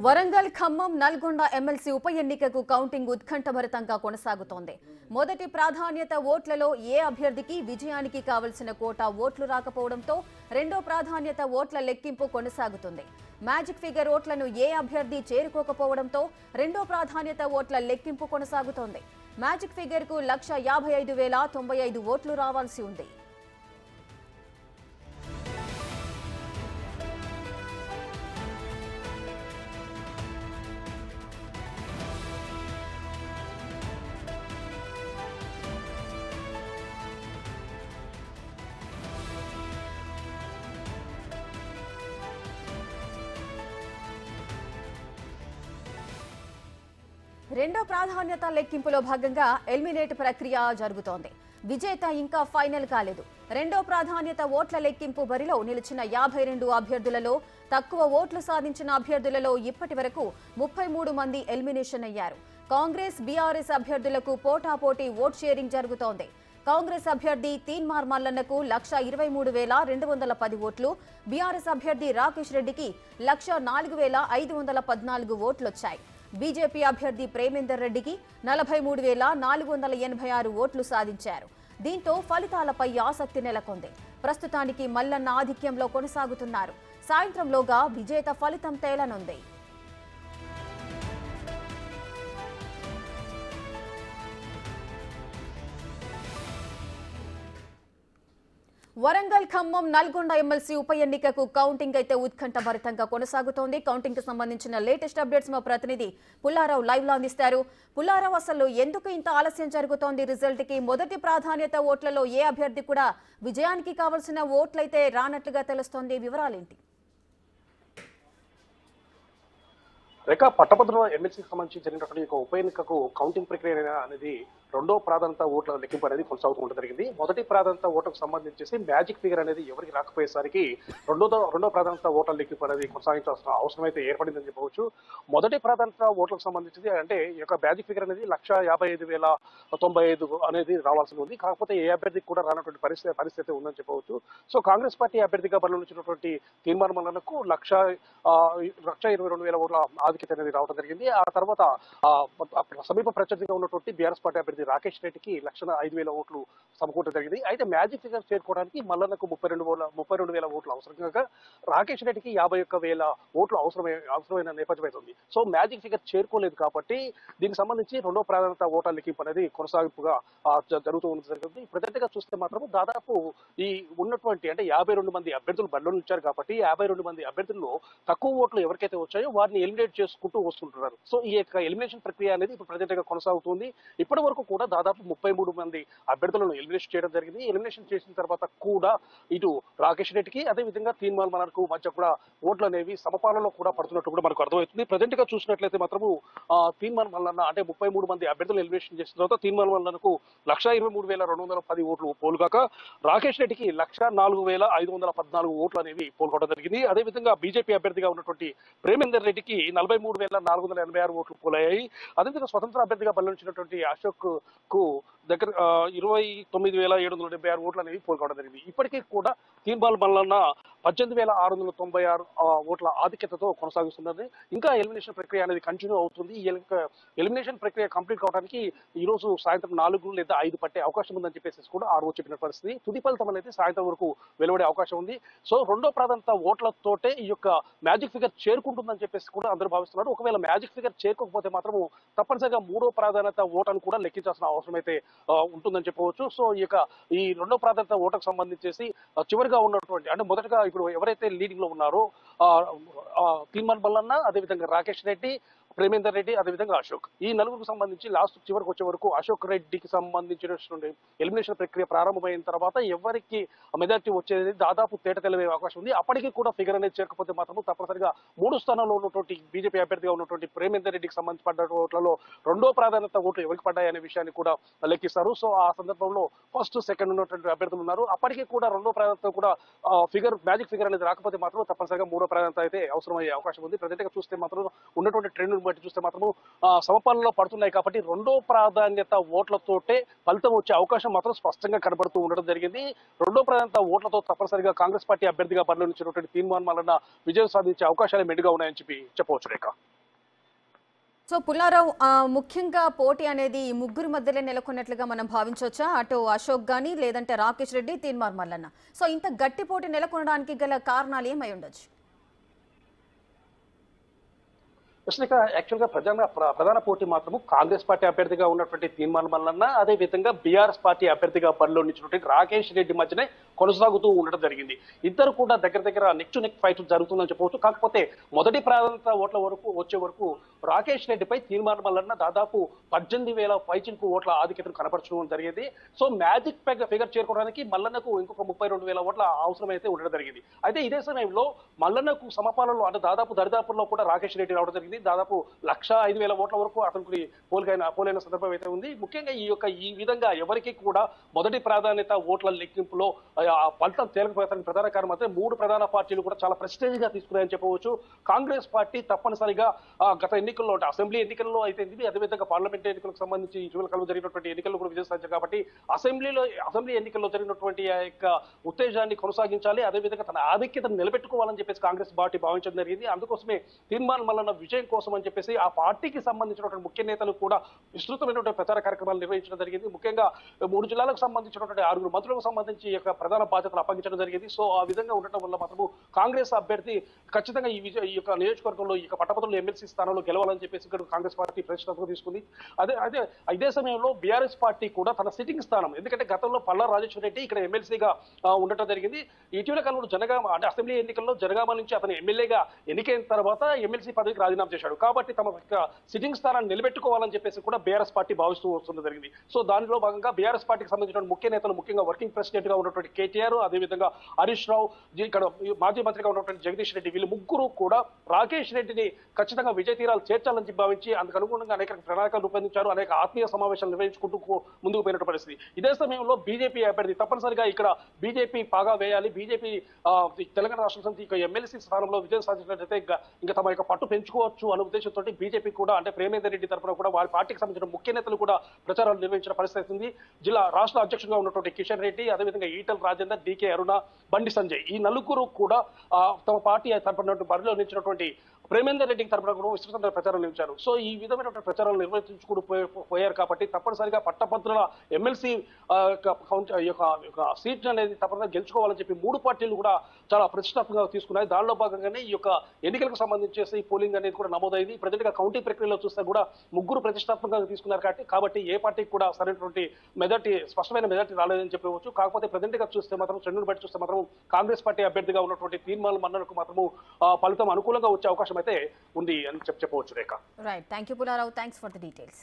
Warangal Khammam Nalgonda MLC ఉప ఎన్నికకు counting ఉత్కంఠభరితంగా కొనసాగుతోంది. మొదటి ప్రాధాన్యత ఓట్లలో ఏ అభ్యర్థికి విజయానికి కావలసిన కోటా ఓట్లు రాకపోవడంతో రెండో ప్రాధాన్యత ఓట్ల లెక్కింపు కొనసాగుతుంది. మ్యాజిక్ ఫిగర్ ఓట్లను ఏ అభ్యర్థి చేరుకోకపోవడంతో రెండో ప్రాధాన్యత ఓట్ల లెక్కింపు కొనసాగుతోంది. మ్యాజిక్ ఫిగర్ కు 1,55,095 ఓట్లు రావాల్సి ఉంది. రెండో ప్రాధాన్యత లెక్కింపులో భాగంగా ఎలిమినేట్ ప్రక్రియ జరుగుతోంది. విజేత ఇంకా ఫైనల్ కాలేదు. రెండో ప్రాధాన్యత ఓట్ల లెక్కింపు బరిలో నిలిచిన 52 అభ్యర్థులలో తక్కువ ఓట్లు సాధించిన అభ్యర్థులలో ఇప్పటి వరకు 33 మంది ఎలిమినేషన్ అయ్యారు. కాంగ్రెస్ బీఆర్ఎస్ అభ్యర్థులకు పోటాపోటీ ఓట్ షేరింగ్ జరుగుతోంది. కాంగ్రెస్ అభ్యర్థి తీన్మార్ మల్లన్నకు 1,23,210 ఓట్లు, బీఆర్ఎస్ అభ్యర్థి రాకేష్ రెడ్డికి 1,04,514 ఓట్లొచ్చాయి. బీజేపీ అభ్యర్థి ప్రేమేందర్ రెడ్డికి 43,486 ఓట్లు సాధించారు. దీంతో ఫలితాలపై ఆసక్తి నెలకొంది. ప్రస్తుతానికి మల్లన్న ఆధిక్యంలో కొనసాగుతున్నారు. సాయంత్రంలోగా విజేత ఫలితం తేలనుంది. వరంగల్ ఖమ్మం నల్గొండ ఎమ్మెల్సీ ఉప ఎన్నికకు కౌంటింగ్ అయితే ఉత్కంఠభరితంగా కొనసాగుతోంది. కౌంటింగ్ కు సంబంధించిన లేటెస్ట్ అప్డేట్స్ మా ప్రతినిధి పుల్లారావు లైవ్ లో అందిస్తారు. పుల్లారావు, అసలు ఎందుకు ఇంత ఆలస్యం జరుగుతోంది రిజల్ట్ కి? మొదటి ప్రాధాన్యత ఓట్లలో ఏ అభ్యర్థి కూడా విజయానికి కావాల్సిన ఓట్లయితే రానట్లుగా తెలుస్తోంది. వివరాలేంటి? రేఖ, పట్టభద్రుల ఎమ్మెల్సీకి సంబంధించి జరిగినటువంటి ఉప ఎన్నికకు కౌంటింగ్ ప్రక్రియ అనేది రెండో ప్రాధాన్యత ఓట్ల లెక్కింపు అనేది కొనసాగుతూ జరిగింది. మొదటి ప్రాధాన్యత ఓట్లకు సంబంధించేసి మ్యాజిక్ ఫిగర్ అనేది ఎవరికి రాకపోయేసరికి రెండో ప్రాధాన్యత ఓట్ల లెక్కింపు అనేది కొనసాగించాల్సిన అవసరం అయితే ఏర్పడిందని చెప్పవచ్చు. మొదటి ప్రాధాన్యత ఓట్లకు సంబంధించి అంటే ఈ యొక్క మ్యాజిక్ ఫిగర్ అనేది 1,55,095 అనేది రావాల్సి ఉంది. కాకపోతే ఏ అభ్యర్థికి కూడా రానటువంటి పరిస్థితి ఉందని చెప్పవచ్చు. సో కాంగ్రెస్ పార్టీ అభ్యర్థిగా బరిలో ఉంచినటువంటి తీన్మార్ మల్లన్నకు 1,22,000 ఓట్ల ఆధిక్యత అనేది రావడం జరిగింది. ఆ తర్వాత సమీప ప్రత్యర్థిగా ఉన్నటువంటి బీఆర్ఎస్ పార్టీ అభ్యర్థి రాకేష్ రెడ్డికి 1,05,000 ఓట్లు సమకూరడం జరిగింది. అయితే మ్యాజిక్ ఫిగర్ చేరుకోవడానికి మల్లన్నకు 32,000 ఓట్లు అవసరం కాగా రాకేష్ రెడ్డికి 51,000 ఓట్లు అవసరమైన నేపథ్యం అవుతుంది. సో మ్యాజిక్ ఫిగర్ చేరుకోలేదు కాబట్టి దీనికి సంబంధించి రెండో ప్రాధాన్యత ఓట్ల లెక్కింపు అనేది కొనసాగింపుగా జరుగుతూ జరిగింది. ప్రజెంట్గా చూస్తే మాత్రం దాదాపు ఈ ఉన్నటువంటి అంటే 52 మంది అభ్యర్థులు బరిలో ఉంచారు కాబట్టి 52 మంది అభ్యర్థుల్లో తక్కువ ఓట్లు ఎవరికైతే వచ్చాయో వారిని ఎలిమినేట్ చేసుకుంటూ వస్తుంటున్నారు. సో ఈ యొక్క ఎలిమినేషన్ ప్రక్రియ అనేది ఇప్పుడు ప్రజెంట్గా కొనసాగుతుంది. ఇప్పటి వరకు కూడా దాదాపు 33 మంది అభ్యర్థులను ఎలిమినేషన్ చేయడం జరిగింది. ఎలిమినేషన్ చేసిన తర్వాత కూడా ఇటు రాకేష్ రెడ్డికి అదేవిధంగా తీన్మార్ మల్లన్నకు మధ్య కూడా ఓట్లు అనేవి సమపాలలో కూడా పడుతున్నట్టు కూడా మనకు అర్థమవుతుంది. ప్రజెంట్ గా చూసినట్లయితే మాత్రము తీన్మార్ మల్లన్న అంటే 33 మంది అభ్యర్థులు ఎలిమినేషన్ చేసిన తర్వాత తీన్మార్ మల్లన్నకు 1,23,210 ఓట్లు పోలుగాక రాకేష్ రెడ్డికి 1,04,514 ఓట్లు అనేవి పోల్గొనడం జరిగింది. అదేవిధంగా బీజేపీ అభ్యర్థిగా ఉన్నటువంటి ప్రేమేందర్ రెడ్డికి 43,486 ఓట్లు పోలయ్యాయి. అదేవిధంగా స్వతంత్ర అభ్యర్థిగా బలపరిచినటువంటి అశోక్ కు దగ్గర 29,776 ఓట్లు అనేవి పోల్గొనడం జరిగింది. ఇప్పటికీ కూడా తీన్మార్ మల్లన్న 18,696 ఓట్ల ఆధిక్యతతో కొనసాగిస్తున్నది. ఇంకా ఎలిమినేషన్ ప్రక్రియ అనేది కంటిన్యూ అవుతుంది. ఈ ఎలిమినేషన్ ప్రక్రియ కంప్లీట్ కావడానికి ఈ రోజు సాయంత్రం 4 లేదా 5 పట్టే అవకాశం ఉందని చెప్పేసి కూడా ఆర్ఓ చెప్పిన పరిస్థితి. తుది ఫలితం అనేది సాయంత్రం వరకు వెలువడే అవకాశం ఉంది. సో రెండో ప్రాధాన్యత ఓట్లతోటే ఈ యొక్క మ్యాజిక్ ఫిగర్ చేరుకుంటుందని చెప్పేసి కూడా అందరూ భావిస్తున్నారు. ఒకవేళ మ్యాజిక్ ఫిగర్ చేరుకోకపోతే మాత్రం తప్పనిసరిగా మూడో ప్రాధాన్యత ఓటును కూడా లెక్కించాల్సిన అవసరం అయితే ఉంటుందని చెప్పవచ్చు. సో ఈ రెండో ప్రాధాన్యత ఓటుకు సంబంధించేసి చివరిగా ఉన్నటువంటి అంటే మొదటగా ఇప్పుడు ఎవరైతే లీడింగ్ లో ఉన్నారో తీన్మార్ మల్లన్న, అదేవిధంగా రాకేష్ రెడ్డి, ప్రేమేందర్ రెడ్డి, అదేవిధంగా అశోక్, ఈ నలుగురికి సంబంధించి లాస్ట్ చివరికి వచ్చే వరకు అశోక్ రెడ్డికి సంబంధించినటువంటి ఎలిమినేషన్ ప్రక్రియ ప్రారంభమైన తర్వాత ఎవరికి మెజార్టీ వచ్చేది దాదాపు తేట తెలివే అవకాశం ఉంది. అప్పటికీ కూడా ఫిగర్ అనేది చేరకపోతే మాత్రం తప్పనిసరిగా 3 స్థానంలో ఉన్నటువంటి బీజేపీ అభ్యర్థిగా ఉన్నటువంటి ప్రేమేందర్ రెడ్డికి సంబంధించి పడ్డ ఓట్లలో రెండో ప్రాధాన్యత ఓట్లు ఎవరికి పడ్డాయనే విషయాన్ని కూడా లెక్కిస్తారు. సో ఆ సందర్భంలో ఫస్ట్ సెకండ్ ఉన్నటువంటి అభ్యర్థులు ఉన్నారు. అప్పటికీ కూడా రెండో ప్రాధాన్యత కూడా మ్యాజిక్ ఫిగర్ అనేది రాకపోతే మాత్రం తప్పనిసరిగా మూడో ప్రాధాన్యత అయితే అవసరమయ్యే అవకాశం ఉంది. ప్రజెంట్ గా చూస్తే మాత్రం ఉన్నటువంటి ట్రెండ్ బట్టి చూస్తే మాత్రము సమపాలనలో పడుతున్నాయి కాబట్టి రెండో ప్రాధాన్యత ఓట్లతోటే ఫలితం వచ్చే అవకాశం మాత్రం స్పష్టంగా కనబడుతూ ఉండడం జరిగింది. రెండో ప్రాధాన్యత ఓట్లతో తప్పనిసరిగా కాంగ్రెస్ పార్టీ అభ్యర్థిగా బరిలో నుంచినటువంటి తీర్మానం వలన విజయం సాధించే అవకాశాలు మెండుగా ఉన్నాయని చెప్పవచ్చు రేఖ. సో పుల్లారావు, ముఖ్యంగా పోటీ అనేది ఈ ముగ్గురు మధ్యలో నెలకొన్నట్లుగా మనం భావించవచ్చా? అటు అశోక్ గానీ లేదంటే రాకేష్ రెడ్డి, తీన్మార్ మల్లన్న. సో ఇంత గట్టి పోటీ నెలకొనడానికి గల కారణాలు ఏమై ఉండొచ్చు? యాక్చువల్గా ప్రధాన పోటీ మాత్రము కాంగ్రెస్ పార్టీ అభ్యర్థిగా ఉన్నటువంటి తీర్మాన మల్లన్న, అదే విధంగా బీఆర్ఎస్ పార్టీ అభ్యర్థిగా బరిలో నిలిచినటువంటి రాకేష్ రెడ్డి మధ్యనే కొనసాగుతూ ఉండడం జరిగింది. ఇద్దరు కూడా దగ్గర నెక్ టు నెక్ ఫైట్ జరుగుతుందని చెప్పవచ్చు. కాకపోతే మొదటి ప్రాధాన్యత ఓట్ల వరకు వచ్చే వరకు రాకేష్ రెడ్డిపై తీర్మాన మల్లన్న దాదాపు 18,000 పైచిలకు ఓట్ల ఆధిక్యతను కనపరచడం జరిగింది. సో మ్యాజిక్ ఫిగర్ చేరుకోవడానికి మల్లన్నకు ఇంకొక 32,000 ఓట్ల అవసరమైతే ఉండడం జరిగింది. అయితే ఇదే సమయంలో మల్లన్నకు సమపాలనలో అంటే దాదాపు దరిదాపుల్లో కూడా రాకేష్ రెడ్డి రావడం జరిగింది. దాదాపు 105,000 ఓట్ల వరకు అతనికి పోలైన సందర్భం అయితే ఉంది. ముఖ్యంగా ఈ విధంగా ఎవరికి కూడా మొదటి ప్రాధాన్యత ఓట్ల లెక్కింపులో ఫలితం తేలకపోతానికి ప్రధాన కారణం అయితే 3 ప్రధాన పార్టీలు కూడా చాలా ప్రెస్టేజ్ గా తీసుకున్నాయని చెప్పవచ్చు. కాంగ్రెస్ పార్టీ తప్పనిసరిగా గత ఎన్నికల్లో అసెంబ్లీ ఎన్నికల్లో అయితే అదేవిధంగా పార్లమెంట్ ఎన్నికలకు సంబంధించి ఇటీవల కాలంలో జరిగినటువంటి ఎన్నికల్లో కూడా విజయం సాధించారు. కాబట్టి అసెంబ్లీ ఎన్నికల్లో జరిగినటువంటి ఆ యొక్క ఉత్తేజాన్ని కొనసాగించాలి, అదేవిధంగా తన ఆధిక్యతను నిలబెట్టుకోవాలని చెప్పేసి కాంగ్రెస్ పార్టీ భావించడం జరిగింది. అందుకోసమే తీర్మానం మల్లన్న విజయం కోసం అని చెప్పేసి ఆ పార్టీకి సంబంధించినటువంటి ముఖ్య నేతలు కూడా విస్తృతమైనటువంటి ప్రచార కార్యక్రమాలు నిర్వహించడం జరిగింది. ముఖ్యంగా 3 జిల్లాలకు సంబంధించినటువంటి 6 మంత్రులకు సంబంధించి ఈ యొక్క ప్రధాన బాధ్యతలు అప్పగించడం జరిగింది. సో ఆ విధంగా ఉండటం వల్ల మాత్రము కాంగ్రెస్ అభ్యర్థి ఖచ్చితంగా ఈ యొక్క నియోజకవర్గంలో ఈ యొక్క పట్టభద్రుల ఎమ్మెల్సీ స్థానంలో గెలవాలని చెప్పేసి ఇక్కడ కాంగ్రెస్ పార్టీ ప్రతిష్టాత్మకంగా తీసుకుంది. ఇదే సమయంలో బీఆర్ఎస్ పార్టీ కూడా తన సిట్టింగ్ స్థానం, ఎందుకంటే గతంలో పల్లా రాజేశ్వర రెడ్డి ఇక్కడ ఎమ్మెల్సీగా ఉండటం జరిగింది. ఇటీవల కాలంలో జనగామ అంటే అసెంబ్లీ ఎన్నికల్లో జనగామ నుంచి అతను ఎమ్మెల్యేగా ఎన్నికైన తర్వాత ఎమ్మెల్సీ పదవికి రాజీనామా చేశాడు. కాబట్టి తమ సిట్టింగ్ స్థానాన్ని నిలబెట్టుకోవాలని చెప్పేసి కూడా బీఆర్ఎస్ పార్టీ భావిస్తూ వస్తుంది జరిగింది. సో దానిలో భాగంగా బీఆర్ఎస్ పార్టీకి సంబంధించిన ముఖ్య నేతలు, ముఖ్యంగా వర్కింగ్ ప్రెసిడెంట్ గా ఉన్నటువంటి కేటీఆర్, అదేవిధంగా హరీష్ రావు, ఇక్కడ మాజీ మంత్రిగా ఉన్నటువంటి జగదీష్ రెడ్డి, వీళ్ళు ముగ్గురు కూడా రాకేష్ రెడ్డిని ఖచ్చితంగా విజయ తీరాలు చేర్చాలని భావించి అందుకు అనుగుణంగా అనేక ప్రణాళికలు రూపొందించారు, అనేక ఆత్మీయ సమావేశాలు నిర్వహించుకుంటూ ముందుకు పోయినటువంటి పరిస్థితి. ఇదే సమయంలో బీజేపీ అభ్యర్థి తప్పనిసరిగా ఇక్కడ బీజేపీ పాగా వేయాలి, బీజేపీ తెలంగాణ రాష్ట్ర సమితి ఎమ్మెల్సీ స్థానంలో విజయం సాధించినట్లయితే ఇంకా తమ యొక్క పట్టు పెంచుకోవచ్చు అనే ఉద్దేశంతో బీజేపీ కూడా అంటే ప్రేమేందర్ రెడ్డి తరఫున కూడా వారి పార్టీకి సంబంధించిన ముఖ్య నేతలు కూడా ప్రచారాలు నిర్వహించిన పరిస్థితి ఉంది. రాష్ట్ర అధ్యక్షుడిగా ఉన్నటువంటి కిషన్ రెడ్డి, అదేవిధంగా ఈటల రాజేందర్, డీకే అరుణ, బండి సంజయ్, ఈ నలుగురు కూడా తమ పార్టీ తరఫున బరిలో నిలిచినటువంటి ప్రేమేందర్ రెడ్డికి తరఫున కూడా విస్తృతంగా ప్రచారం నిర్వహించారు. సో ఈ విధమైనటువంటి ప్రచారాలు నిర్వహించుకుంటూ పోయారు కాబట్టి తప్పనిసరిగా పట్టభద్రుల ఎమ్మెల్సీ సీట్ అనేది తప్పనిసరిగా గెలుచుకోవాలని చెప్పి 3 పార్టీలు కూడా చాలా ప్రతిష్టాత్మకంగా తీసుకున్నాయి. దానిలో భాగంగానే ఈ యొక్క ఎన్నికలకు సంబంధించేసి పోలింగ్ అనేది కూడా నమోదైంది. ప్రజెంట్ గా కౌంటింగ్ ప్రక్రియలో చూస్తే కూడా 3 ప్రతిష్టాత్మకంగా తీసుకున్నారు కాబట్టి ఏ పార్టీకి కూడా సరైనటువంటి స్పష్టమైన మెజార్టీ రాలేదని చెప్పవచ్చు. కాకపోతే ప్రజెంట్ గా చూస్తే మాత్రం చెన్నును బట్టి చూస్తే మాత్రం కాంగ్రెస్ పార్టీ అభ్యర్థిగా ఉన్నటువంటి తీర్మానం మన్ననకు మాత్రము ఫలితం అనుకూలంగా వచ్చే అవకాశం అయితే ఉంది అని చెప్పవచ్చు Rekha. Right, thank you Pullarao, thanks for the details.